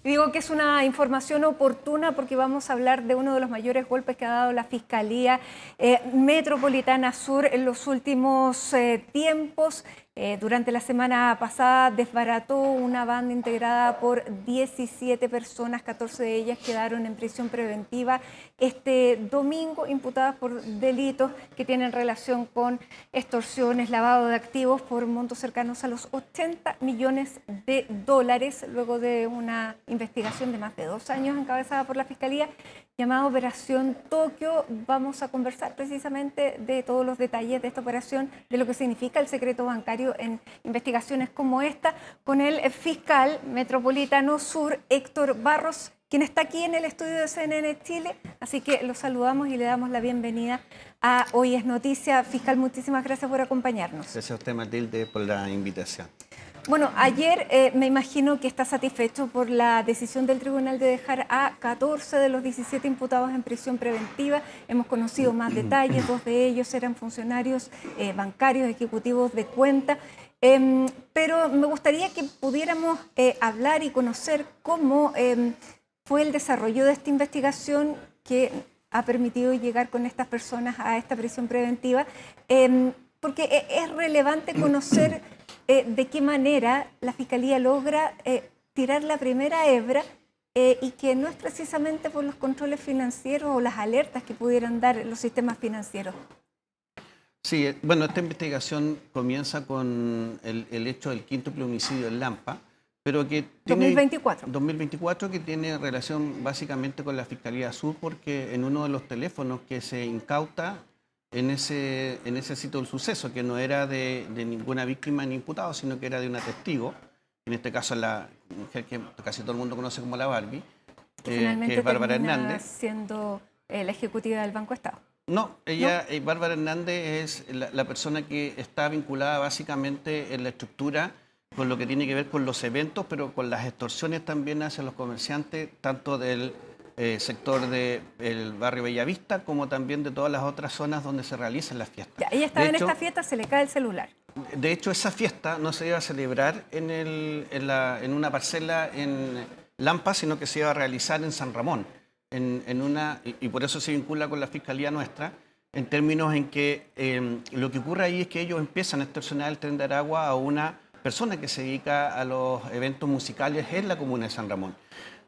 Digo que es una información oportuna porque vamos a hablar de uno de los mayores golpes que ha dado la Fiscalía Metropolitana Sur en los últimos tiempos. Durante la semana pasada desbarató una banda integrada por 17 personas, 14 de ellas quedaron en prisión preventiva este domingo, imputadas por delitos que tienen relación con extorsiones, lavado de activos por montos cercanos a los 80 millones de dólares, luego de una investigación de más de 2 años encabezada por la Fiscalía, llamada Operación Tokio. Vamos a conversar precisamente de todos los detalles de esta operación, de lo que significa el secreto bancario en investigaciones como esta, con el fiscal metropolitano sur, Héctor Barros, quien está aquí en el estudio de CNN Chile. Así que lo saludamos y le damos la bienvenida a Hoy es Noticia. Fiscal, muchísimas gracias por acompañarnos. Gracias a usted, Matilde, por la invitación. Bueno, ayer me imagino que está satisfecho por la decisión del tribunal de dejar a 14 de los 17 imputados en prisión preventiva. Hemos conocido más detalles, 2 de ellos eran funcionarios bancarios, ejecutivos de cuenta. Pero me gustaría que pudiéramos hablar y conocer cómo fue el desarrollo de esta investigación que ha permitido llegar con estas personas a esta prisión preventiva, porque es relevante conocer de qué manera la Fiscalía logra tirar la primera hebra y que no es precisamente por los controles financieros o las alertas que pudieran dar los sistemas financieros. Sí, bueno, esta investigación comienza con el hecho del quíntuple homicidio en Lampa, pero que tiene 2024, que tiene relación básicamente con la Fiscalía Sur, porque en uno de los teléfonos que se incauta en ese sitio del suceso, que no era de ninguna víctima ni imputado, sino que era de una testigo, en este caso la mujer que casi todo el mundo conoce como la Barbie, que es Bárbara Hernández. Siendo la ejecutiva del Banco Estado. No, ella, ¿no? Bárbara Hernández es la persona que está vinculada básicamente en la estructura con lo que tiene que ver con los eventos, pero con las extorsiones también hacia los comerciantes, tanto del sector del barrio Bellavista, como también de todas las otras zonas donde se realizan las fiestas. Ya, ella estaba en esta fiesta, se le cae el celular. De hecho, esa fiesta no se iba a celebrar en una parcela en Lampa, sino que se iba a realizar en San Ramón, y por eso se vincula con la Fiscalía nuestra, en términos en que lo que ocurre ahí es que ellos empiezan a extorsionar el Tren de Aragua a una persona que se dedica a los eventos musicales en la comuna de San Ramón.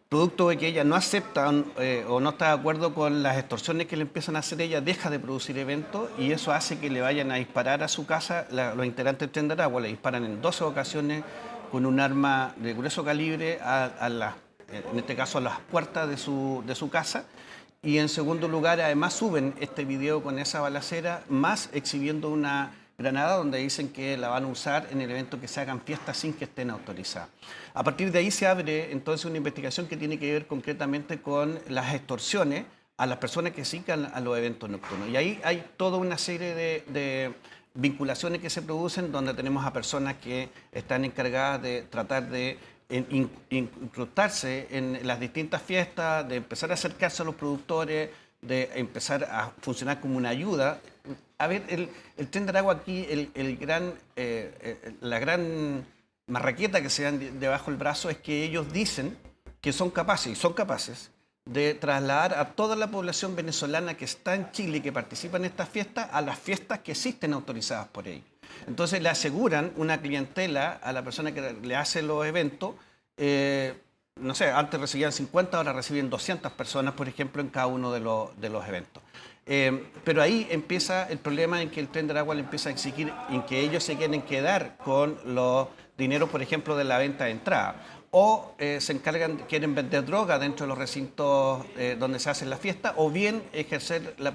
Producto de que ella no acepta o no está de acuerdo con las extorsiones que le empiezan a hacer, ella deja de producir eventos y eso hace que le vayan a disparar a su casa los integrantes del Tren de Aragua. Le disparan en 12 ocasiones con un arma de grueso calibre en este caso a las puertas de su casa. Y en segundo lugar, además suben este video con esa balacera, más exhibiendo una granada donde dicen que la van a usar en el evento que se hagan fiestas sin que estén autorizadas. A partir de ahí se abre entonces una investigación que tiene que ver concretamente con las extorsiones a las personas que asican a los eventos nocturnos. Y ahí hay toda una serie de vinculaciones que se producen donde tenemos a personas que están encargadas de tratar de incrustarse en las distintas fiestas, de empezar a acercarse a los productores, de empezar a funcionar como una ayuda. A ver, el Tren de Aragua aquí, la gran marraqueta que se dan debajo del brazo es que ellos dicen que son capaces de trasladar a toda la población venezolana que está en Chile y que participa en estas fiestas a las fiestas que existen autorizadas por ellos. Entonces le aseguran una clientela a la persona que le hace los eventos. No sé, antes recibían 50, ahora reciben 200 personas, por ejemplo, en cada uno de los eventos. Pero ahí empieza el problema en que el Tren de Aragua le empieza a exigir en que ellos se quieren quedar con los dineros, por ejemplo, de la venta de entrada. O quieren vender droga dentro de los recintos donde se hacen las fiestas, o bien ejercer la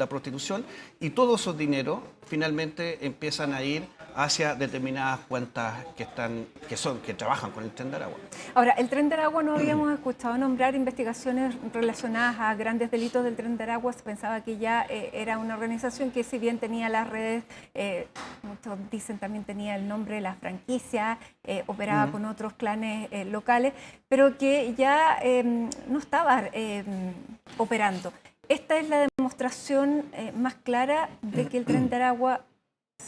prostitución, y todos esos dineros finalmente empiezan a ir hacia determinadas cuentas que trabajan con el Tren de Aragua. Ahora, el Tren de Aragua no habíamos escuchado nombrar investigaciones relacionadas a grandes delitos del Tren de Aragua. Se pensaba que ya era una organización que, si bien tenía las redes, muchos dicen también tenía el nombre de la franquicia, operaba con otros clanes locales, pero que ya no estaba operando. Esta es la demostración más clara de que el Tren de Aragua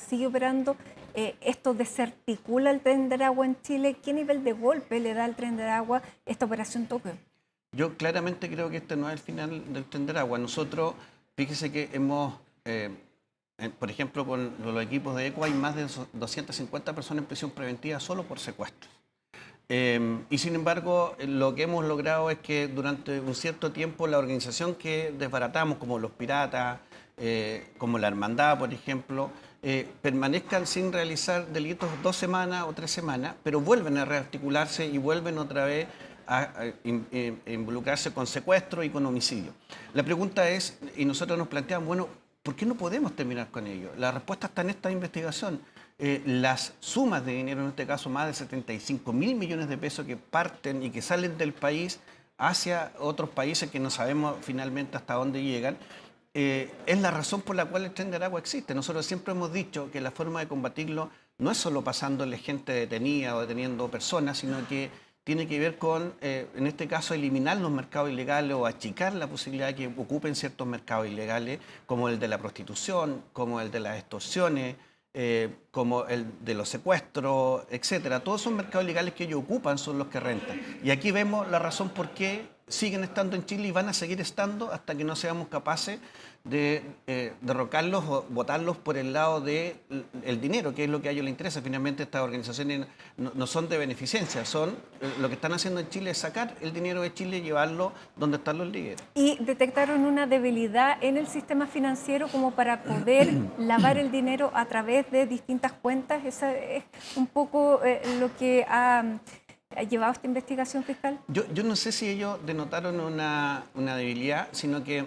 sigue operando ¿Esto desarticula el Tren de Aragua en Chile? ¿Qué nivel de golpe le da al Tren de Aragua esta operación Tokio? Yo claramente creo que este no es el final del Tren de Aragua. Nosotros, fíjese que hemos, por ejemplo, con los equipos de ECO hay más de 250 personas en prisión preventiva solo por secuestro. Y sin embargo, lo que hemos logrado es que durante un cierto tiempo la organización que desbaratamos, como los piratas, como la hermandad, por ejemplo, permanezcan sin realizar delitos 2 semanas o 3 semanas, pero vuelven a rearticularse y vuelven otra vez a involucrarse con secuestro y con homicidio. La pregunta es, y nosotros nos planteamos, bueno, ¿por qué no podemos terminar con ello? La respuesta está en esta investigación. Las sumas de dinero, en este caso más de 75.000 millones de pesos que parten y que salen del país hacia otros países que no sabemos finalmente hasta dónde llegan, es la razón por la cual el Tren de Aragua existe. Nosotros siempre hemos dicho que la forma de combatirlo no es solo pasándole gente detenida o deteniendo personas, sino que tiene que ver con, en este caso, eliminar los mercados ilegales o achicar la posibilidad de que ocupen ciertos mercados ilegales, como el de la prostitución, como el de las extorsiones, como el de los secuestros, etcétera. Todos esos mercados ilegales que ellos ocupan son los que rentan. Y aquí vemos la razón por qué siguen estando en Chile y van a seguir estando hasta que no seamos capaces de derrocarlos o votarlos por el lado del dinero, que es lo que a ellos les interesa. Finalmente estas organizaciones no son de beneficencia, son lo que están haciendo en Chile es sacar el dinero de Chile y llevarlo donde están los líderes. ¿Y detectaron una debilidad en el sistema financiero como para poder lavar el dinero a través de distintas cuentas? Esa es un poco lo que ha llevado esta investigación fiscal. Yo no sé si ellos denotaron una debilidad, sino que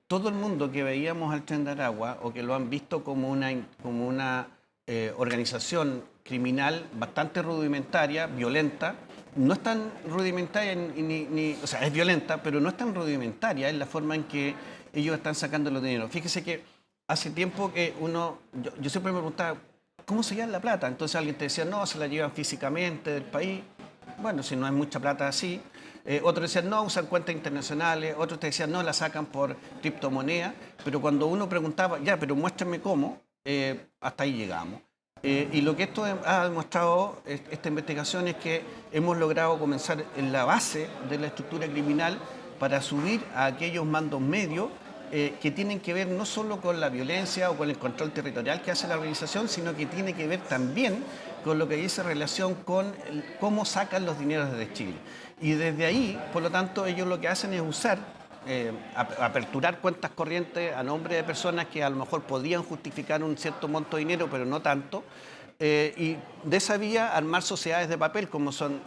todo el mundo que veíamos al Tren de Aragua o que lo han visto como una organización criminal bastante rudimentaria, violenta, no es tan rudimentaria, o sea, es violenta, pero no es tan rudimentaria en la forma en que ellos están sacando los dineros. Fíjese que hace tiempo que yo siempre me preguntaba, ¿cómo se llevan la plata? Entonces alguien te decía, no, se la llevan físicamente del país. Bueno, si no hay mucha plata así. Otros decían, no, usan cuentas internacionales. Otros te decían, no, la sacan por criptomonedas. Pero cuando uno preguntaba, ya, pero muéstrame cómo, hasta ahí llegamos. Y lo que esto ha demostrado, esta investigación, es que hemos logrado comenzar en la base de la estructura criminal para subir a aquellos mandos medios que tienen que ver no solo con la violencia o con el control territorial que hace la organización, sino que tiene que ver también con lo que dice relación con cómo sacan los dineros desde Chile. Y desde ahí, por lo tanto, ellos lo que hacen es usar, aperturar cuentas corrientes a nombre de personas que a lo mejor podían justificar un cierto monto de dinero, pero no tanto, y de esa vía armar sociedades de papel como son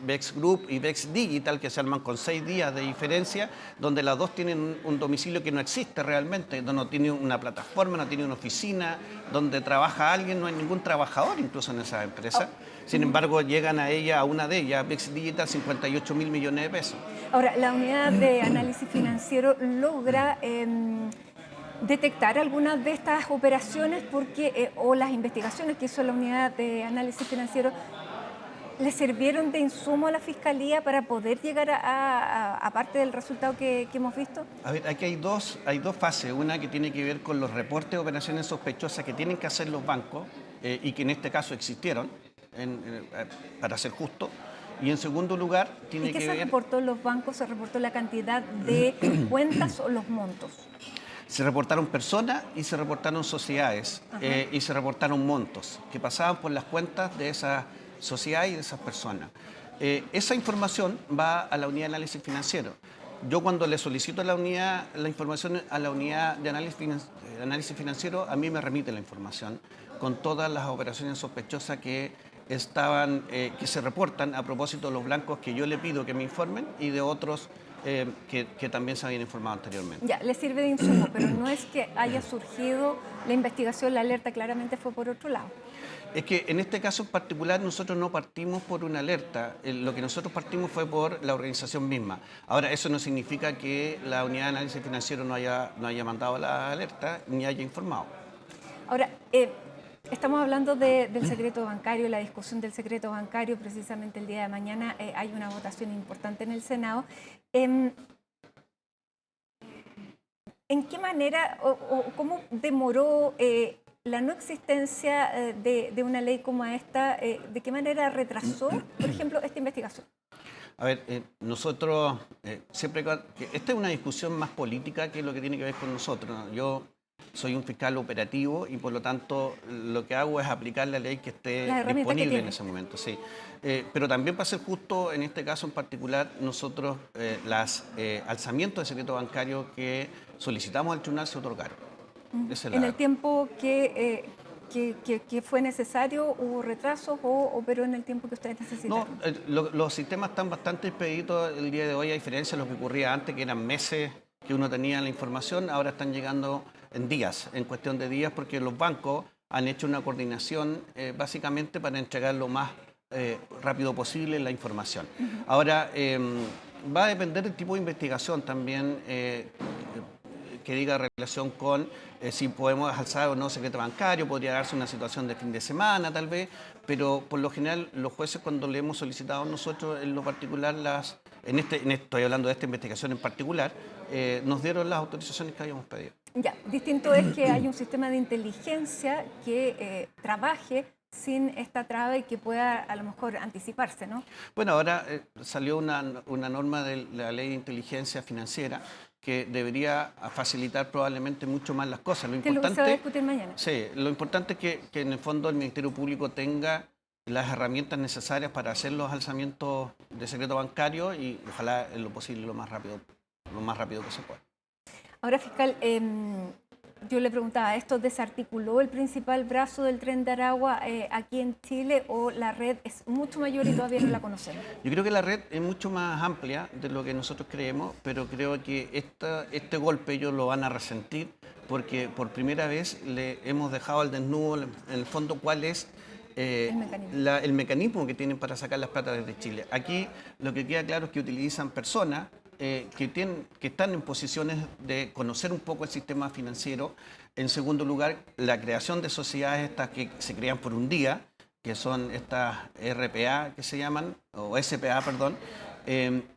Vex Group y Vex Digital, que se arman con 6 días de diferencia, donde las dos tienen un domicilio que no existe realmente, donde no tiene una plataforma, no tiene una oficina, donde trabaja alguien, no hay ningún trabajador incluso en esa empresa. Sin embargo, llegan a ella, a una de ellas, Vex Digital, 58.000 millones de pesos. Ahora, la unidad de análisis financiero logra detectar algunas de estas operaciones porque, o las investigaciones que hizo la unidad de análisis financiero le sirvieron de insumo a la Fiscalía para poder llegar a parte del resultado que hemos visto. A ver, aquí hay dos fases. Una que tiene que ver con los reportes de operaciones sospechosas que tienen que hacer los bancos y que en este caso existieron, para ser justo. Y en segundo lugar, tiene que ver... ¿Y qué se reportó en los bancos? ¿Se reportó la cantidad de cuentas o los montos? Se reportaron personas y se reportaron sociedades y se reportaron montos que pasaban por las cuentas de esas sociedades y de esas personas. Esa información va a la unidad de análisis financiero. Yo cuando le solicito la información a la unidad de análisis financiero, a mí me remite la información con todas las operaciones sospechosas que se reportan a propósito de los blancos que yo le pido que me informen y de otros que también se habían informado anteriormente. Ya, le sirve de insumo, pero no es que haya surgido la investigación, la alerta claramente fue por otro lado. Es que en este caso en particular nosotros no partimos por una alerta, lo que nosotros partimos fue por la organización misma. Ahora, eso no significa que la unidad de análisis financiero no haya mandado la alerta ni haya informado. Ahora, estamos hablando del secreto bancario, la discusión del secreto bancario, precisamente el día de mañana hay una votación importante en el Senado. ¿En qué manera o cómo demoró la no existencia de una ley como esta, ¿de qué manera retrasó, por ejemplo, esta investigación? A ver, nosotros siempre... Esta es una discusión más política que lo que tiene que ver con nosotros, ¿no? Yo soy un fiscal operativo y por lo tanto lo que hago es aplicar la ley que esté disponible en ese momento, sí. Pero también para ser justo, en este caso en particular, nosotros los alzamientos de secreto bancario que solicitamos al tribunal se otorgaron. En el tiempo que fue necesario, ¿hubo retrasos o operó en el tiempo que ustedes necesitaron? No, los sistemas están bastante expeditos el día de hoy, a diferencia de lo que ocurría antes, que eran meses que uno tenía la información, ahora están llegando en días, en cuestión de días, porque los bancos han hecho una coordinación básicamente para entregar lo más rápido posible la información. Ahora, va a depender del tipo de investigación también que diga relación con si podemos alzar o no secreto bancario, podría darse una situación de fin de semana tal vez, pero por lo general los jueces cuando le hemos solicitado nosotros en lo particular, estoy hablando de esta investigación en particular, nos dieron las autorizaciones que habíamos pedido. Ya, distinto es que hay un sistema de inteligencia que trabaje sin esta traba y que pueda a lo mejor anticiparse, ¿no? Bueno, ahora salió una norma de la ley de inteligencia financiera que debería facilitar probablemente mucho más las cosas. Lo importante, que se va a discutir mañana. Sí, lo importante es que en el fondo el Ministerio Público tenga las herramientas necesarias para hacer los alzamientos de secreto bancario y ojalá en lo posible lo más rápido que se pueda. Ahora, fiscal, yo le preguntaba, ¿esto desarticuló el principal brazo del Tren de Aragua aquí en Chile o la red es mucho mayor y todavía no la conocemos? Yo creo que la red es mucho más amplia de lo que nosotros creemos, pero creo que este golpe ellos lo van a resentir porque por primera vez le hemos dejado al desnudo, en el fondo, cuál es el mecanismo que tienen para sacar las plata desde Chile. Aquí lo que queda claro es que utilizan personas que están en posiciones de conocer un poco el sistema financiero. En segundo lugar, la creación de sociedades estas que se crean por un día, que son estas RPA que se llaman, o SPA, perdón,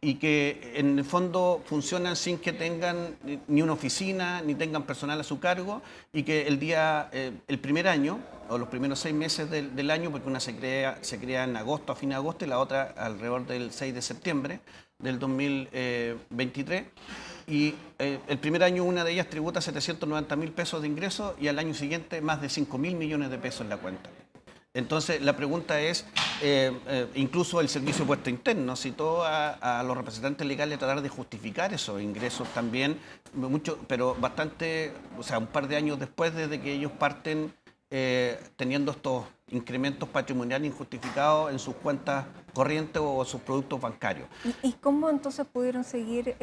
y que en el fondo funcionan sin que tengan ni una oficina, ni tengan personal a su cargo, y que el primer año, o los primeros 6 meses del año, porque una se crea en agosto, a fin de agosto, y la otra alrededor del 6 de septiembre del 2023, y el primer año una de ellas tributa 790.000 pesos de ingresos y al año siguiente más de 5.000 millones de pesos en la cuenta. Entonces, la pregunta es, incluso el Servicio de Puesto Interno citó a los representantes legales a tratar de justificar esos ingresos también, pero bastante, o sea, un par de años después desde que ellos parten teniendo estos incrementos patrimoniales injustificados en sus cuentas corrientes o sus productos bancarios. ¿Y cómo entonces pudieron seguir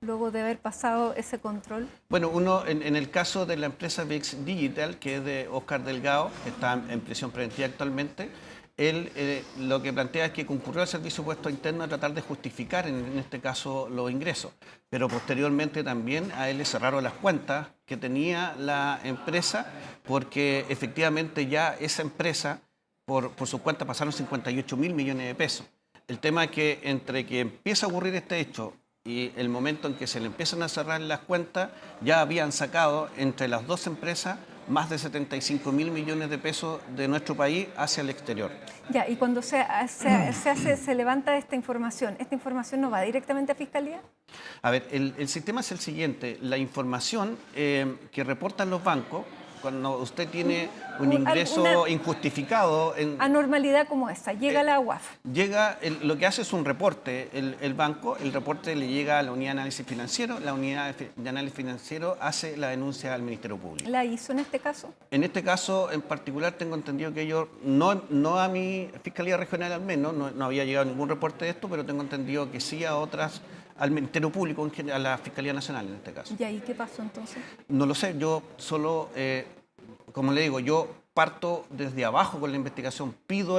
luego de haber pasado ese control? Bueno, en el caso de la empresa VIX Digital, que es de Oscar Delgado, que está en prisión preventiva actualmente, él lo que plantea es que concurrió al Servicio de Puesto Interno a tratar de justificar, en este caso, los ingresos. Pero posteriormente también a él le cerraron las cuentas que tenía la empresa, porque efectivamente ya esa empresa, por su cuenta, pasaron 58.000 millones de pesos. El tema es que entre que empieza a ocurrir este hecho y el momento en que se le empiezan a cerrar las cuentas, ya habían sacado entre las dos empresas más de 75.000 millones de pesos de nuestro país hacia el exterior. Ya, y cuando se levanta esta información no va directamente a Fiscalía? A ver, el sistema es el siguiente, la información que reportan los bancos, cuando usted tiene un ingreso injustificado... Anormalidad como esta, llega a la UAF. Lo que hace es un reporte, el banco, el reporte le llega a la unidad de análisis financiero, la unidad de análisis financiero hace la denuncia al Ministerio Público. ¿La hizo en este caso? En este caso en particular tengo entendido que ellos, no a mi Fiscalía Regional al menos, no había llegado ningún reporte de esto, pero tengo entendido que sí a otras, al Ministerio Público, a la Fiscalía Nacional en este caso. ¿Y ahí qué pasó entonces? No lo sé, yo solo, como le digo, yo parto desde abajo con la investigación, pido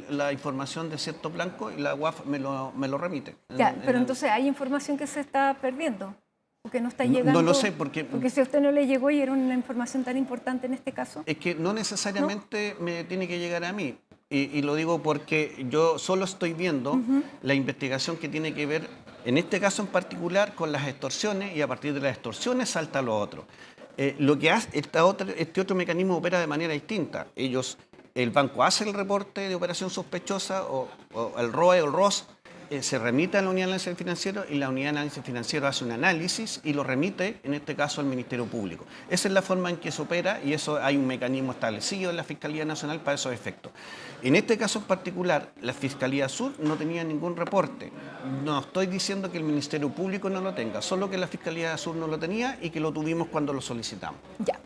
la información de cierto blanco y la UAF me lo remite. Ya, pero entonces hay información que se está perdiendo, o que no está llegando. No lo sé, porque si a usted no le llegó y era una información tan importante en este caso. Es que no necesariamente me tiene que llegar a mí. Y lo digo porque yo solo estoy viendo la investigación que tiene que ver, en este caso en particular, con las extorsiones, y a partir de las extorsiones salta lo otro. Lo que hace este otro mecanismo opera de manera distinta. El banco hace el reporte de operación sospechosa o el ROE o el ROS, se remite a la unidad de análisis financiero y la unidad de análisis financiero hace un análisis y lo remite, en este caso, al Ministerio Público. Esa es la forma en que se opera y eso hay un mecanismo establecido en la Fiscalía Nacional para esos efectos. En este caso en particular, la Fiscalía Sur no tenía ningún reporte. No estoy diciendo que el Ministerio Público no lo tenga, solo que la Fiscalía Sur no lo tenía y que lo tuvimos cuando lo solicitamos. Ya.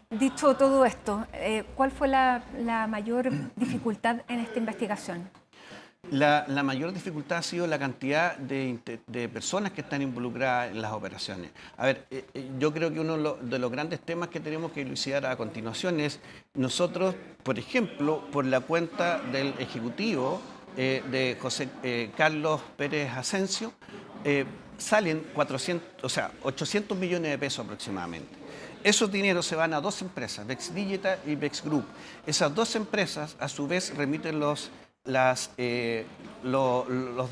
Dicho todo esto, ¿cuál fue la mayor dificultad en esta investigación? La mayor dificultad ha sido la cantidad de personas que están involucradas en las operaciones. A ver, yo creo que uno de los grandes temas que tenemos que elucidar a continuación es nosotros, por ejemplo, por la cuenta del Ejecutivo de José Carlos Pérez Asensio, salen 800 millones de pesos aproximadamente. Esos dineros se van a dos empresas, Vex Digital y Vex Group. Esas dos empresas, a su vez, remiten los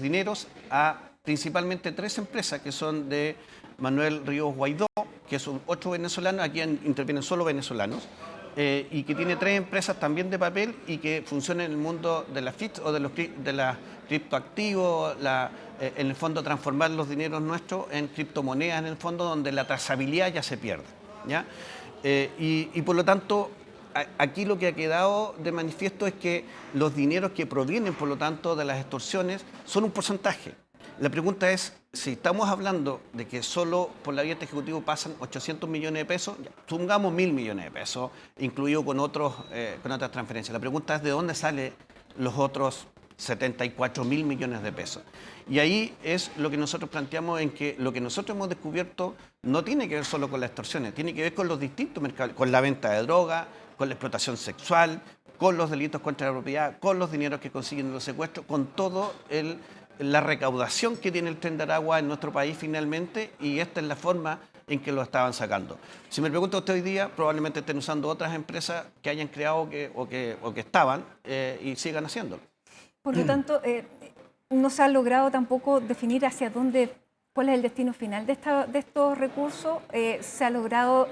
dineros a principalmente tres empresas que son de Manuel Ríos Guaidó, que son 8 venezolanos, aquí intervienen solo venezolanos, y que tiene 3 empresas también de papel y que funcionan en el mundo de la FIT o de los criptoactivos, en el fondo transformar los dineros nuestros en criptomonedas, en el fondo donde la trazabilidad ya se pierde, ¿ya? Y por lo tanto, aquí lo que ha quedado de manifiesto es que los dineros que provienen, por lo tanto, de las extorsiones son un porcentaje. La pregunta es, si estamos hablando de que solo por la vía del Ejecutivo pasan 800 millones de pesos, supongamos 1.000 millones de pesos, incluido con otras transferencias. La pregunta es de dónde salen los otros 74.000 millones de pesos. Y ahí es lo que nosotros planteamos, en que lo que nosotros hemos descubierto no tiene que ver solo con las extorsiones, tiene que ver con los distintos mercados, con la venta de droga, con la explotación sexual, con los delitos contra la propiedad, con los dineros que consiguen los secuestros, con todo la recaudación que tiene el Tren de Aragua en nuestro país finalmente, y esta es la forma en que lo estaban sacando. Si me pregunta usted hoy día, probablemente estén usando otras empresas que hayan creado o que estaban y sigan haciéndolo. Por lo tanto, no se ha logrado tampoco definir hacia dónde, cuál es el destino final de estos recursos. Se ha logrado,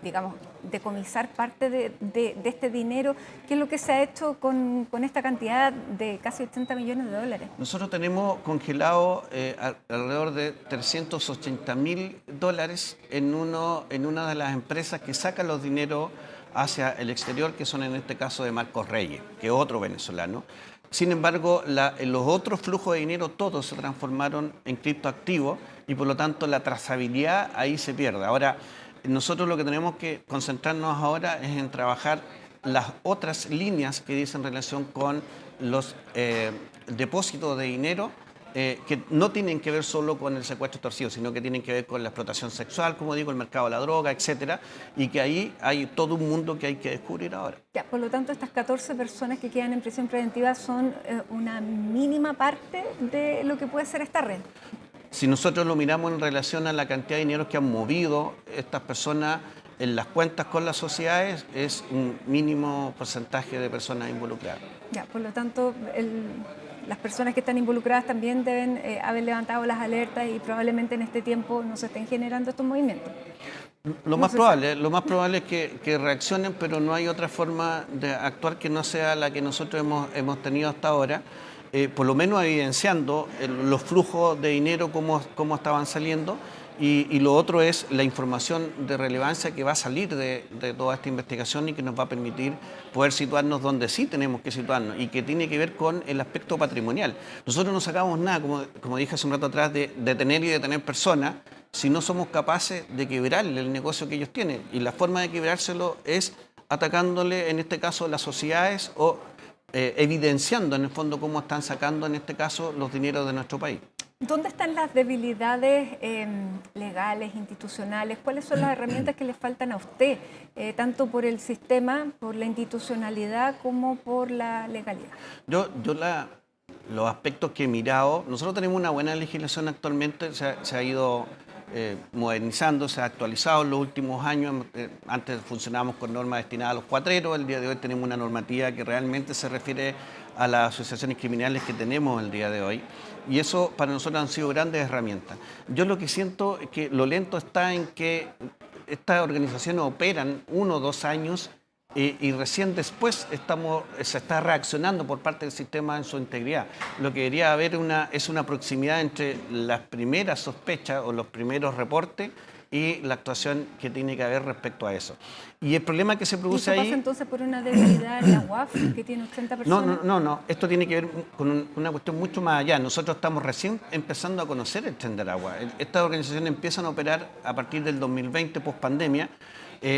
digamos, decomisar parte de este dinero. ¿Qué es lo que se ha hecho con esta cantidad de casi 80 millones de dólares? Nosotros tenemos congelado alrededor de 380.000 dólares en una de las empresas que sacan los dineros hacia el exterior, que son en este caso de Marcos Reyes, que es otro venezolano. Sin embargo, los otros flujos de dinero todos se transformaron en criptoactivos y por lo tanto la trazabilidad ahí se pierde. Ahora, nosotros lo que tenemos que concentrarnos ahora es en trabajar las otras líneas que dicen relación con los depósitos de dinero, que no tienen que ver solo con el secuestro extorsivo, sino que tienen que ver con la explotación sexual, como digo, el mercado de la droga, etcétera, y que ahí hay todo un mundo que hay que descubrir ahora. Ya, por lo tanto, estas 14 personas que quedan en prisión preventiva son una mínima parte de lo que puede ser esta red. Si nosotros lo miramos en relación a la cantidad de dinero que han movido estas personas en las cuentas con las sociedades, es un mínimo porcentaje de personas involucradas. Ya, por lo tanto, las personas que están involucradas también deben haber levantado las alertas y probablemente en este tiempo no se estén generando estos movimientos. Lo más probable es que reaccionen, pero no hay otra forma de actuar que no sea la que nosotros hemos tenido hasta ahora, por lo menos evidenciando los flujos de dinero, cómo estaban saliendo. Y lo otro es la información de relevancia que va a salir de toda esta investigación y que nos va a permitir poder situarnos donde sí tenemos que situarnos y que tiene que ver con el aspecto patrimonial. Nosotros no sacamos nada, como dije hace un rato atrás, de detener y detener personas si no somos capaces de quebrarle el negocio que ellos tienen. Y la forma de quebrárselo es atacándole, en este caso, las sociedades o evidenciando en el fondo cómo están sacando, en este caso, los dineros de nuestro país. ¿Dónde están las debilidades legales, institucionales? ¿Cuáles son las herramientas que le faltan a usted, tanto por el sistema, por la institucionalidad, como por la legalidad? Los aspectos que he mirado, nosotros tenemos una buena legislación actualmente, se ha ido modernizando, se ha actualizado en los últimos años. Antes funcionábamos con normas destinadas a los cuatreros, el día de hoy tenemos una normativa que realmente se refiere a las asociaciones criminales que tenemos el día de hoy. Y eso para nosotros han sido grandes herramientas. Yo lo que siento es que lo lento está en que estas organizaciones operan 1 o 2 años y recién después se está reaccionando por parte del sistema en su integridad. Lo que debería haber es una proximidad entre las primeras sospechas o los primeros reportes y la actuación que tiene que haber respecto a eso. Y el problema que se produce ahí... ¿Y eso pasa entonces por una debilidad en la UAF, que tiene 80 personas? No. Esto tiene que ver con una cuestión mucho más allá. Nosotros estamos recién empezando a conocer el Tren de Aragua. Estas organizaciones empiezan a operar a partir del 2020, post pandemia.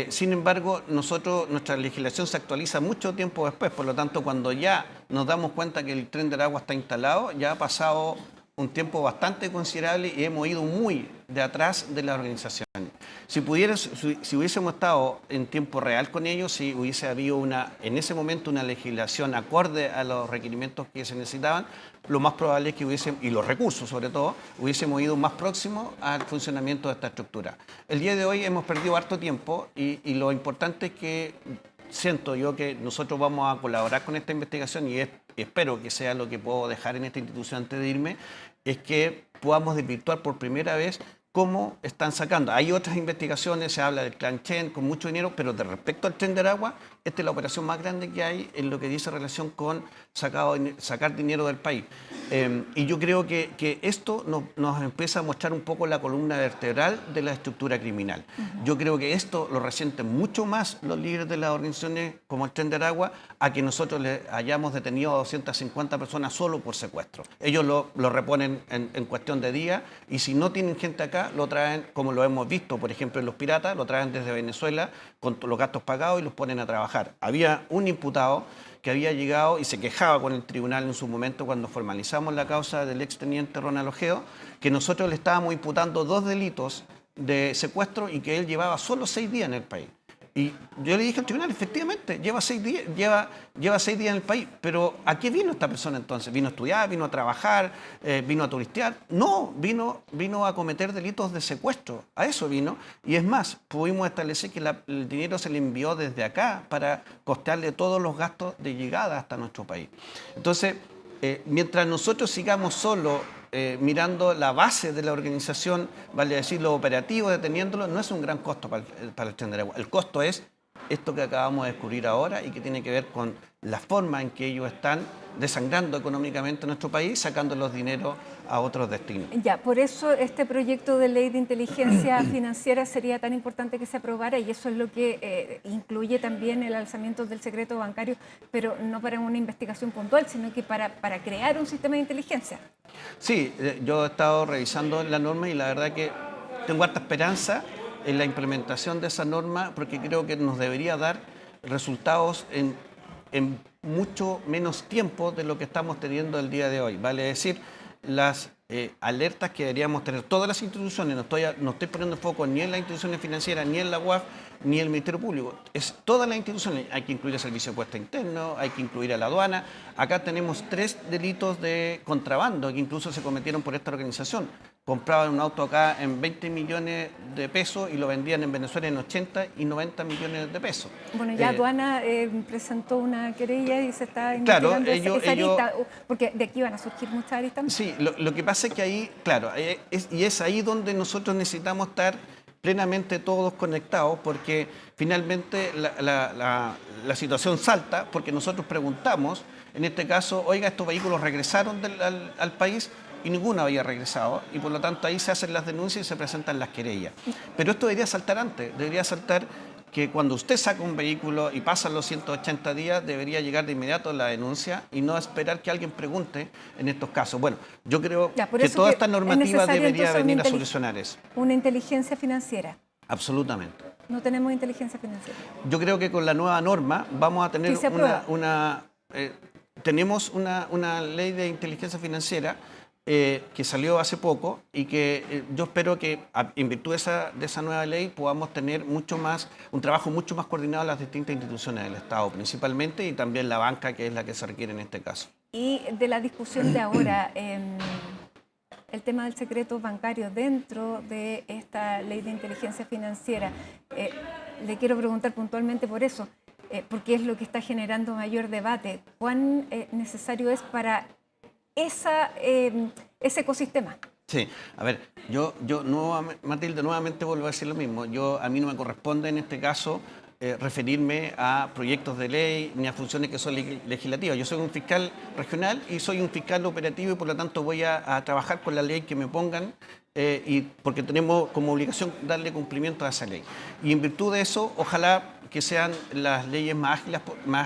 Sin embargo, nuestra legislación se actualiza mucho tiempo después. Por lo tanto, cuando ya nos damos cuenta que el Tren de Aragua está instalado, ya ha pasado un tiempo bastante considerable y hemos ido muy de atrás de las organizaciones. Si hubiésemos estado en tiempo real con ellos, si hubiese habido en ese momento una legislación acorde a los requerimientos que se necesitaban, lo más probable es que y los recursos sobre todo, hubiésemos ido más próximos al funcionamiento de esta estructura. El día de hoy hemos perdido harto tiempo y lo importante es que siento yo que nosotros vamos a colaborar con esta investigación y espero que sea lo que puedo dejar en esta institución antes de irme, es que podamos desvirtuar por primera vez cómo están sacando. Hay otras investigaciones, se habla del Clan Chen con mucho dinero, pero de respecto al Tren de Aragua, esta es la operación más grande que hay en lo que dice relación con sacar dinero del país. Y yo creo que esto nos empieza a mostrar un poco la columna vertebral de la estructura criminal. Yo creo que esto lo resienten mucho más los líderes de las organizaciones como el Tren de Aragua a que nosotros le hayamos detenido a 250 personas solo por secuestro. Ellos lo reponen en cuestión de días y si no tienen gente acá, lo traen, como lo hemos visto, por ejemplo, en Los Piratas, lo traen desde Venezuela con los gastos pagados y los ponen a trabajar. Había un imputado que había llegado y se quejaba con el tribunal en su momento cuando formalizamos la causa del exteniente Ronald Ojeo, que nosotros le estábamos imputando 2 delitos de secuestro y que él llevaba solo 6 días en el país. Y yo le dije al tribunal, efectivamente, lleva 6 días, lleva 6 días en el país, pero ¿a qué vino esta persona entonces? ¿Vino a estudiar, vino a trabajar, vino a turistear? No, vino a cometer delitos de secuestro, a eso vino. Y es más, pudimos establecer que el dinero se le envió desde acá para costearle todos los gastos de llegada hasta nuestro país. Entonces, mientras nosotros sigamos solo mirando la base de la organización, vale decir, lo operativo, deteniéndolo, no es un gran costo para el Tren de Aragua. El costo es esto que acabamos de descubrir ahora y que tiene que ver con la forma en que ellos están desangrando económicamente nuestro país, sacando los dineros a otros destinos. Ya, por eso este proyecto de ley de inteligencia financiera sería tan importante que se aprobara y eso es lo que incluye también el alzamiento del secreto bancario, pero no para una investigación puntual, sino que para crear un sistema de inteligencia. Sí, yo he estado revisando la norma y la verdad que tengo harta esperanza en la implementación de esa norma porque creo que nos debería dar resultados en mucho menos tiempo de lo que estamos teniendo el día de hoy. Vale decir, las alertas que deberíamos tener todas las instituciones, no estoy poniendo foco ni en las instituciones financieras, ni en la UAF, ni en el Ministerio Público, es todas las instituciones, hay que incluir el Servicio de Puesta Interno, hay que incluir a la aduana. Acá tenemos 3 delitos de contrabando que incluso se cometieron por esta organización. Compraban un auto acá en 20 millones de pesos y lo vendían en Venezuela en 80 y 90 millones de pesos. Bueno, ya aduana presentó una querella y se está investigando esa arista, porque de aquí van a surgir muchas aristas. Sí, lo que pasa es que ahí, claro, es ahí donde nosotros necesitamos estar plenamente todos conectados, porque finalmente la situación salta, porque nosotros preguntamos, en este caso, oiga, estos vehículos regresaron al país, y ninguno había regresado, y por lo tanto ahí se hacen las denuncias y se presentan las querellas. Pero esto debería saltar antes, debería saltar que cuando usted saca un vehículo y pasan los 180 días, debería llegar de inmediato la denuncia y no esperar que alguien pregunte en estos casos. Bueno, yo creo que toda esta normativa debería venir a solucionar eso. ¿Una inteligencia financiera? Absolutamente. No tenemos inteligencia financiera. Yo creo que con la nueva norma vamos a tener tenemos una ley de inteligencia financiera que salió hace poco y que yo espero que en virtud de esa nueva ley podamos tener un trabajo mucho más coordinado en las distintas instituciones del Estado principalmente y también la banca, que es la que se requiere en este caso. Y de la discusión de ahora, el tema del secreto bancario dentro de esta ley de inteligencia financiera, le quiero preguntar puntualmente por eso. porque es lo que está generando mayor debate. ¿Cuán necesario es para ese ecosistema? Sí, a ver, yo Matilde, nuevamente vuelvo a decir lo mismo. A mí no me corresponde en este caso referirme a proyectos de ley ni a funciones que son legislativas. Yo soy un fiscal regional y soy un fiscal operativo y por lo tanto voy a trabajar con la ley que me pongan y porque tenemos como obligación darle cumplimiento a esa ley. Y en virtud de eso, ojalá que sean las leyes más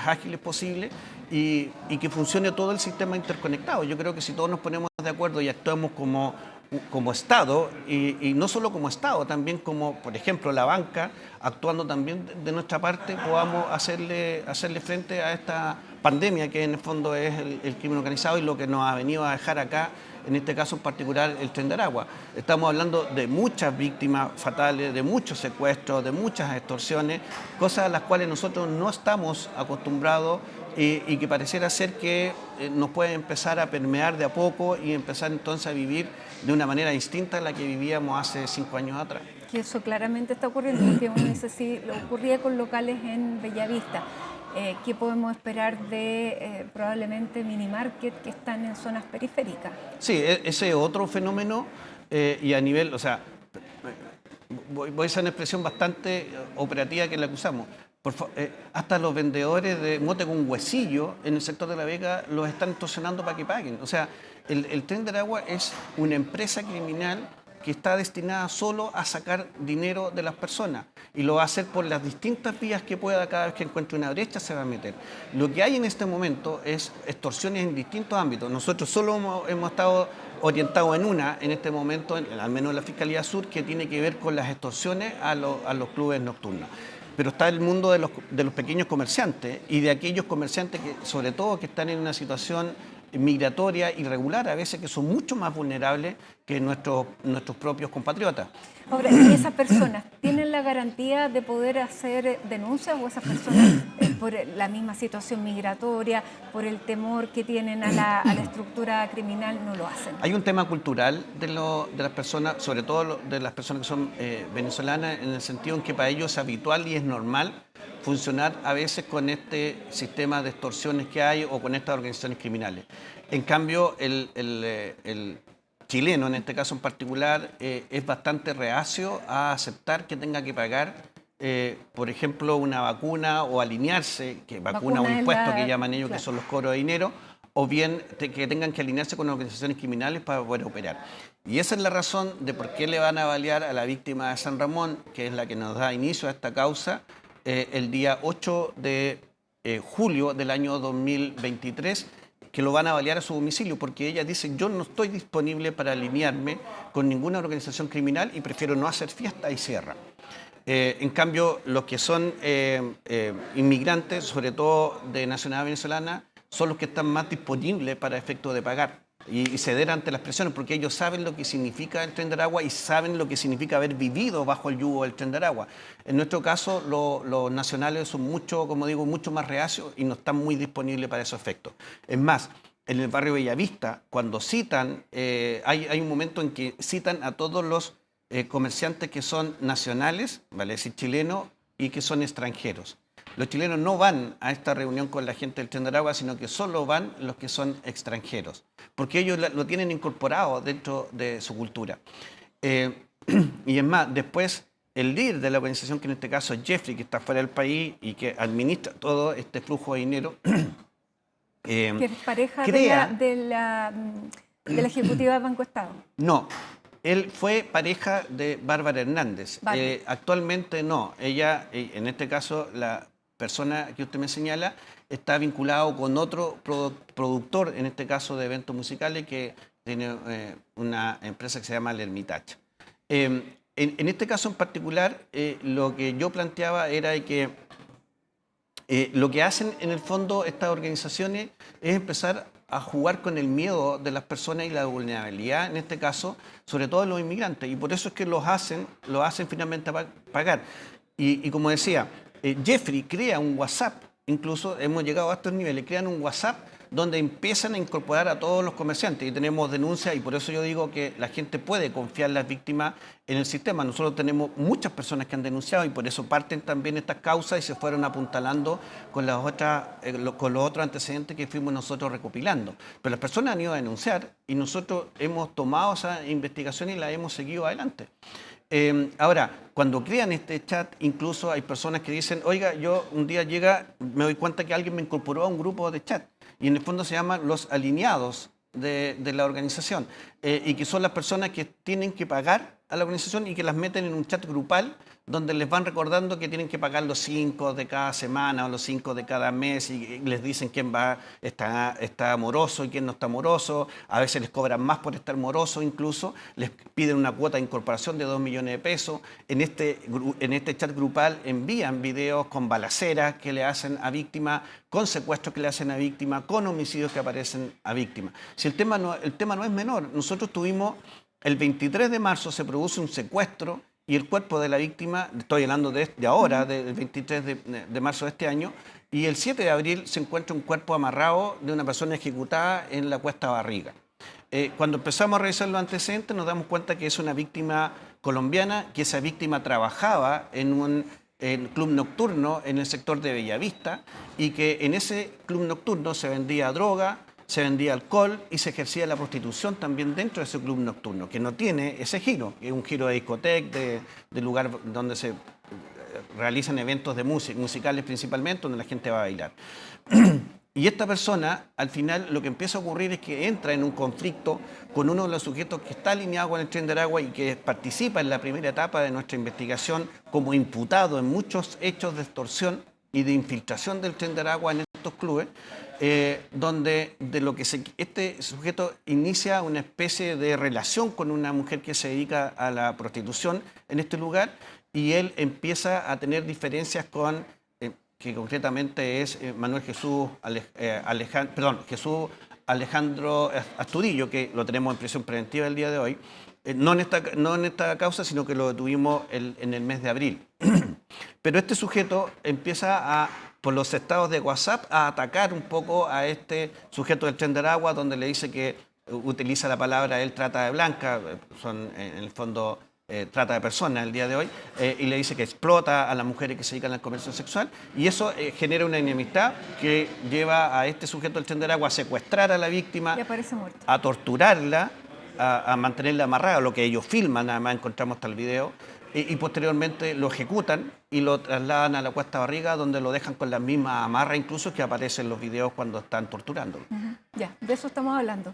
ágiles posibles y que funcione todo el sistema interconectado. Yo creo que si todos nos ponemos de acuerdo y actuamos como Estado, y no solo como Estado, también como, por ejemplo, la banca, actuando también de nuestra parte, podamos hacerle frente a esta pandemia que en el fondo es el crimen organizado y lo que nos ha venido a dejar acá, en este caso en particular, el Tren de Aragua. Estamos hablando de muchas víctimas fatales, de muchos secuestros, de muchas extorsiones, cosas a las cuales nosotros no estamos acostumbrados y que pareciera ser que nos puede empezar a permear de a poco y empezar entonces a vivir de una manera distinta a la que vivíamos hace 5 años atrás. Que eso claramente está ocurriendo, porque uno dice, si lo ocurría con locales en Bellavista, ¿qué podemos esperar de probablemente minimarket que están en zonas periféricas? Sí, ese es otro fenómeno y a nivel, o sea, voy a usar una expresión bastante operativa que la que usamos. Hasta los vendedores de mote con huesillo en el sector de La Vega los están extorsionando para que paguen. O sea, el Tren de Aragua es una empresa criminal que está destinada solo a sacar dinero de las personas y lo va a hacer por las distintas vías que pueda. Cada vez que encuentre una brecha se va a meter. Lo que hay en este momento es extorsiones en distintos ámbitos. Nosotros solo hemos estado orientados en este momento, al menos en la Fiscalía Sur, que tiene que ver con las extorsiones a los clubes nocturnos. Pero está el mundo de los pequeños comerciantes y de aquellos comerciantes que, sobre todo, que están en una situación migratoria irregular, a veces que son mucho más vulnerables que nuestros propios compatriotas. Ahora, ¿y esas personas tienen la garantía de poder hacer denuncias o esas personas por la misma situación migratoria, por el temor que tienen a la estructura criminal, no lo hacen? Hay un tema cultural de las personas, sobre todo de las personas que son venezolanas, en el sentido en que para ellos es habitual y es normal funcionar a veces con este sistema de extorsiones que hay o con estas organizaciones criminales. En cambio, el chileno, en este caso en particular, es bastante reacio a aceptar que tenga que pagar, por ejemplo, una vacuna o alinearse, que vacuna o impuesto que llaman ellos, claro, que son los cobros de dinero, o bien que tengan que alinearse con organizaciones criminales para poder operar. Y esa es la razón de por qué le van a balear a la víctima de San Ramón, que es la que nos da inicio a esta causa, el día 8 de julio del año 2023, que lo van a balear a su domicilio, porque ella dice, yo no estoy disponible para alinearme con ninguna organización criminal y prefiero no hacer fiesta y cierra. En cambio, los que son inmigrantes, sobre todo de nacionalidad venezolana, son los que están más disponibles para efecto de pagar y ceder ante las presiones, porque ellos saben lo que significa el Tren de Aragua y saben lo que significa haber vivido bajo el yugo del Tren de Aragua. En nuestro caso, los nacionales son mucho, como digo, mucho más reacios y no están muy disponibles para esos efectos. Es más, en el barrio Bellavista, cuando citan, hay un momento en que citan a todos los comerciantes que son nacionales, vale decir chilenos, y que son extranjeros. Los chilenos no van a esta reunión con la gente del Tren de Aragua, sino que solo van los que son extranjeros, porque ellos lo tienen incorporado dentro de su cultura. Y es más, después el líder de la organización, que en este caso es Jeffrey, que está fuera del país y que administra todo este flujo de dinero, que es pareja de la ejecutiva del Banco Estado. No. Él fue pareja de Bárbara Hernández. Actualmente no. Ella, en este caso, la persona que usted me señala, está vinculado con otro productor, en este caso de eventos musicales, que tiene una empresa que se llama El Hermitage. En este caso en particular, lo que yo planteaba era que lo que hacen en el fondo estas organizaciones es empezar a jugar con el miedo de las personas y la vulnerabilidad, en este caso, sobre todo de los inmigrantes. Y por eso es que lo hacen finalmente a pagar. Y como decía, Jeffrey crea un WhatsApp, incluso hemos llegado a estos niveles, crean un WhatsApp donde empiezan a incorporar a todos los comerciantes y tenemos denuncias y por eso yo digo que la gente puede confiar en las víctimas en el sistema. Nosotros tenemos muchas personas que han denunciado y por eso parten también estas causas y se fueron apuntalando con las otras, con los otros antecedentes que fuimos nosotros recopilando. Pero las personas han ido a denunciar y nosotros hemos tomado esa investigación y la hemos seguido adelante. Ahora, cuando crean este chat, incluso hay personas que dicen, oiga, yo un día me doy cuenta que alguien me incorporó a un grupo de chat y en el fondo se llaman los alineados de la organización y que son las personas que tienen que pagar a la organización y que las meten en un chat grupal donde les van recordando que tienen que pagar los 5 de cada semana o los 5 de cada mes y les dicen quién está amoroso y quién no está amoroso. A veces les cobran más por estar moroso, incluso les piden una cuota de incorporación de 2 millones de pesos. En este chat grupal envían videos con balaceras que le hacen a víctimas, con secuestros que le hacen a víctimas, con homicidios que aparecen a víctimas. Si el tema no es menor, nosotros tuvimos el 23 de marzo se produce un secuestro y el cuerpo de la víctima, estoy hablando de ahora, del 23 de marzo de este año, y el 7 de abril se encuentra un cuerpo amarrado de una persona ejecutada en la Cuesta Barriga. Cuando empezamos a revisar los antecedentes nos damos cuenta que es una víctima colombiana, que esa víctima trabajaba en un club nocturno en el sector de Bellavista y que en ese club nocturno se vendía droga, se vendía alcohol y se ejercía la prostitución también dentro de ese club nocturno, que no tiene ese giro, que es un giro de discoteca, de lugar donde se realizan eventos de musicales principalmente, donde la gente va a bailar. Y esta persona, al final, lo que empieza a ocurrir es que entra en un conflicto con uno de los sujetos que está alineado con el Tren de Aragua y que participa en la primera etapa de nuestra investigación como imputado en muchos hechos de extorsión y de infiltración del Tren de Aragua en estos clubes, donde este sujeto inicia una especie de relación con una mujer que se dedica a la prostitución en este lugar y él empieza a tener diferencias con, que concretamente es Jesús Alejandro Astudillo, que lo tenemos en prisión preventiva el día de hoy, no en esta causa, sino que lo detuvimos en el mes de abril. Pero este sujeto empieza por los estados de WhatsApp a atacar un poco a este sujeto del Tren de Aragua, donde le dice que utiliza la palabra él trata de blanca, son en el fondo trata de personas el día de hoy, y le dice que explota a las mujeres que se dedican al comercio sexual, y eso genera una enemistad que lleva a este sujeto del Tren de Aragua a secuestrar a la víctima, a torturarla, a mantenerla amarrada, lo que ellos filman, además encontramos hasta el video, y posteriormente lo ejecutan y lo trasladan a la Cuesta Barriga, donde lo dejan con la misma amarra incluso que aparece en los videos cuando están torturándolo. Ya, de eso estamos hablando.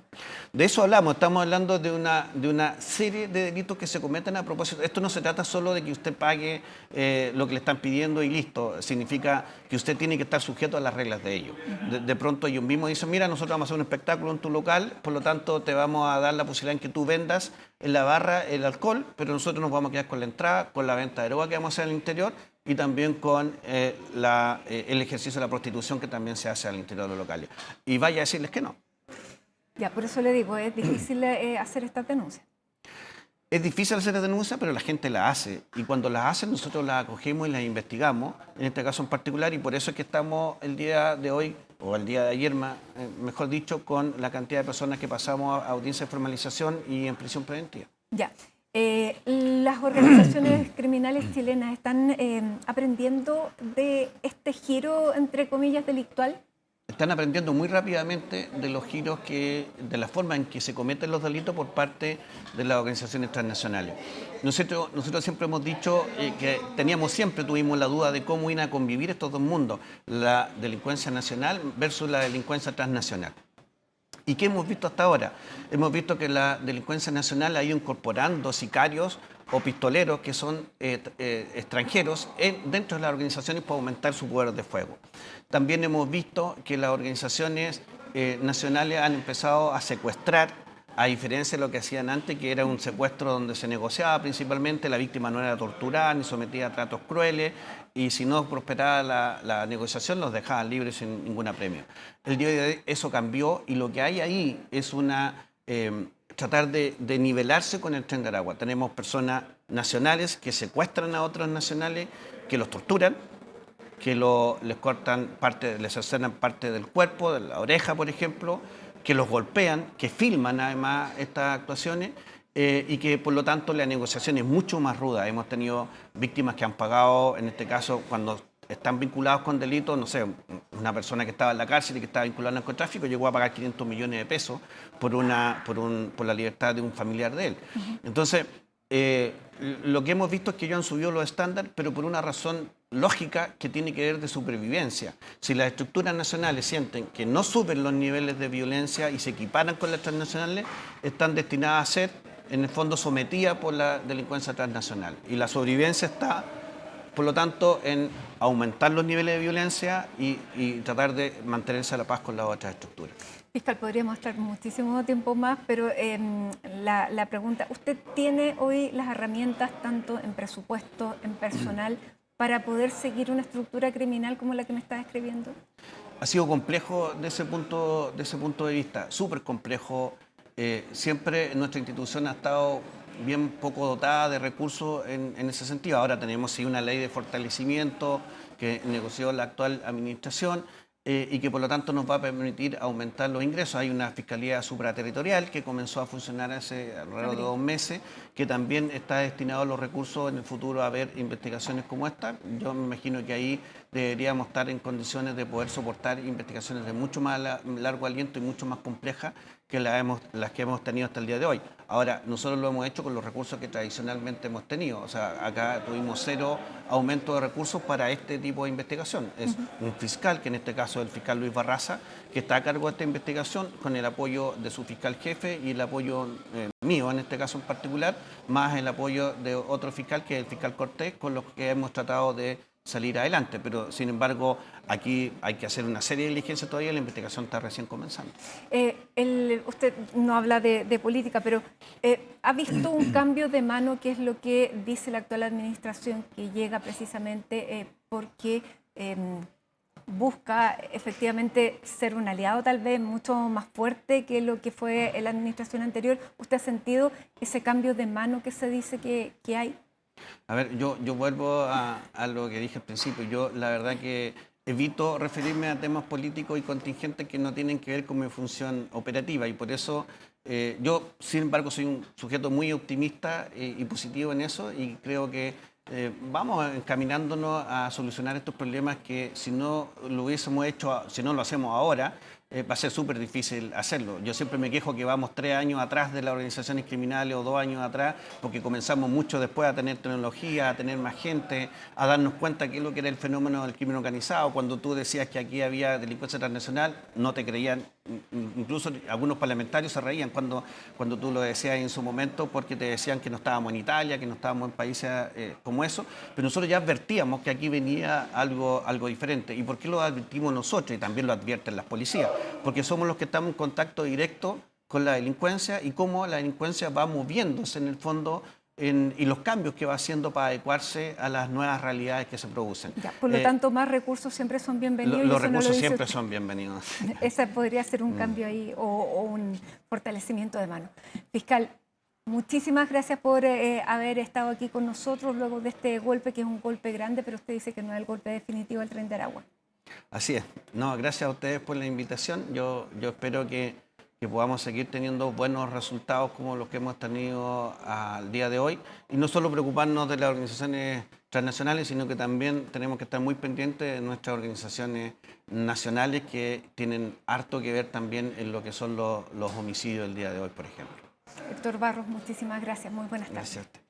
De eso hablamos, estamos hablando de una serie de delitos que se cometen a propósito. Esto no se trata solo de que usted pague lo que le están pidiendo y listo. Significa que usted tiene que estar sujeto a las reglas de ellos. De pronto ellos mismos dicen, mira, nosotros vamos a hacer un espectáculo en tu local, por lo tanto te vamos a dar la posibilidad en que tú vendas en la barra el alcohol, pero nosotros nos vamos a quedar con la entrada, con la venta de droga que vamos a hacer al interior y también con el ejercicio de la prostitución que también se hace al interior de los locales. Y vaya a decirles que no. Ya, por eso le digo, es difícil hacer estas denuncias. Es difícil hacer la denuncia, pero la gente la hace. Y cuando las hacen, nosotros las acogemos y las investigamos, en este caso en particular, y por eso es que estamos el día de hoy, o el día de ayer, mejor dicho, con la cantidad de personas que pasamos a audiencia de formalización y en prisión preventiva. Ya. Las organizaciones criminales chilenas están aprendiendo de este giro, entre comillas, delictual. Están aprendiendo muy rápidamente de los giros de la forma en que se cometen los delitos por parte de las organizaciones transnacionales. Nosotros siempre hemos dicho que tuvimos la duda de cómo iban a convivir estos dos mundos, la delincuencia nacional versus la delincuencia transnacional. ¿Y qué hemos visto hasta ahora? Hemos visto que la delincuencia nacional ha ido incorporando sicarios o pistoleros que son extranjeros dentro de las organizaciones para aumentar su poder de fuego. También hemos visto que las organizaciones nacionales han empezado a secuestrar, a diferencia de lo que hacían antes, que era un secuestro donde se negociaba principalmente, la víctima no era torturada ni sometida a tratos crueles, y si no prosperaba la negociación los dejaban libres sin ningún apremio. El día de hoy eso cambió y lo que hay ahí es tratar de nivelarse con el Tren de Aragua. Tenemos personas nacionales que secuestran a otros nacionales, que los torturan, que les cortan parte, les cercenan parte del cuerpo, de la oreja, por ejemplo, que los golpean, que filman además estas actuaciones. Y que por lo tanto la negociación es mucho más ruda. Hemos tenido víctimas que han pagado, en este caso, cuando están vinculados con delitos, no sé, una persona que estaba en la cárcel y que estaba vinculada al narcotráfico llegó a pagar 500 millones de pesos por la libertad de un familiar de él. Entonces, lo que hemos visto es que ellos han subido los estándares, pero por una razón lógica que tiene que ver de supervivencia. Si las estructuras nacionales sienten que no suben los niveles de violencia y se equiparan con las transnacionales, están destinadas a ser en el fondo sometida por la delincuencia transnacional. Y la sobrevivencia está, por lo tanto, en aumentar los niveles de violencia y tratar de mantenerse a la paz con las otras estructuras. Fiscal, podríamos estar muchísimo tiempo más, pero la pregunta, ¿usted tiene hoy las herramientas, tanto en presupuesto, en personal, para poder seguir una estructura criminal como la que me está describiendo? Ha sido complejo desde ese punto de vista, súper complejo. Siempre nuestra institución ha estado bien poco dotada de recursos en ese sentido. Ahora tenemos sí una ley de fortalecimiento que negoció la actual administración y que por lo tanto nos va a permitir aumentar los ingresos. Hay una fiscalía supraterritorial que comenzó a funcionar hace alrededor de 2 meses, que también está destinado a los recursos en el futuro a ver investigaciones como esta. Yo me imagino que ahí deberíamos estar en condiciones de poder soportar investigaciones de mucho más largo aliento y mucho más complejas que las que hemos tenido hasta el día de hoy. Ahora, nosotros lo hemos hecho con los recursos que tradicionalmente hemos tenido. O sea, acá tuvimos 0 aumento de recursos para este tipo de investigación. Es un fiscal, que en este caso es el fiscal Luis Barraza, que está a cargo de esta investigación con el apoyo de su fiscal jefe y el apoyo mío, en este caso en particular, más el apoyo de otro fiscal, que es el fiscal Cortés, con los que hemos tratado de salir adelante, pero sin embargo aquí hay que hacer una serie de diligencias todavía, la investigación está recién comenzando. Usted no habla de política, pero ¿ha visto un cambio de mano, que es lo que dice la actual administración, que llega precisamente porque busca efectivamente ser un aliado tal vez mucho más fuerte que lo que fue en la administración anterior? ¿Usted ha sentido ese cambio de mano que se dice que hay? A ver, yo vuelvo a lo que dije al principio. Yo la verdad que evito referirme a temas políticos y contingentes que no tienen que ver con mi función operativa, y por eso yo, sin embargo, soy un sujeto muy optimista y positivo en eso, y creo que vamos encaminándonos a solucionar estos problemas que si no lo hubiésemos hecho, si no lo hacemos ahora, va a ser súper difícil hacerlo. Yo siempre me quejo que vamos 3 años atrás de las organizaciones criminales o 2 años atrás, porque comenzamos mucho después a tener tecnología, a tener más gente, a darnos cuenta qué es lo que era el fenómeno del crimen organizado. Cuando tú decías que aquí había delincuencia transnacional, no te creían, incluso algunos parlamentarios se reían cuando tú lo decías en su momento, porque te decían que no estábamos en Italia, que no estábamos en países como eso, pero nosotros ya advertíamos que aquí venía algo diferente. ¿Y por qué lo advertimos nosotros? Y también lo advierten las policías. Porque somos los que estamos en contacto directo con la delincuencia y cómo la delincuencia va moviéndose en el fondo y los cambios que va haciendo para adecuarse a las nuevas realidades que se producen. Ya, por lo tanto, más recursos siempre son bienvenidos. Los recursos siempre son bienvenidos. Ese podría ser un cambio ahí o un fortalecimiento de mano. Fiscal, muchísimas gracias por haber estado aquí con nosotros luego de este golpe, que es un golpe grande, pero usted dice que no es el golpe definitivo del Tren de Aragua. Así es. No, gracias a ustedes por la invitación. Yo espero que podamos seguir teniendo buenos resultados como los que hemos tenido al día de hoy. Y no solo preocuparnos de las organizaciones transnacionales, sino que también tenemos que estar muy pendientes de nuestras organizaciones nacionales, que tienen harto que ver también en lo que son los homicidios del día de hoy, por ejemplo. Héctor Barros, muchísimas gracias. Muy buenas tardes. Gracias a usted.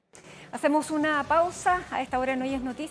Hacemos una pausa. A esta hora en Hoy es Noticia.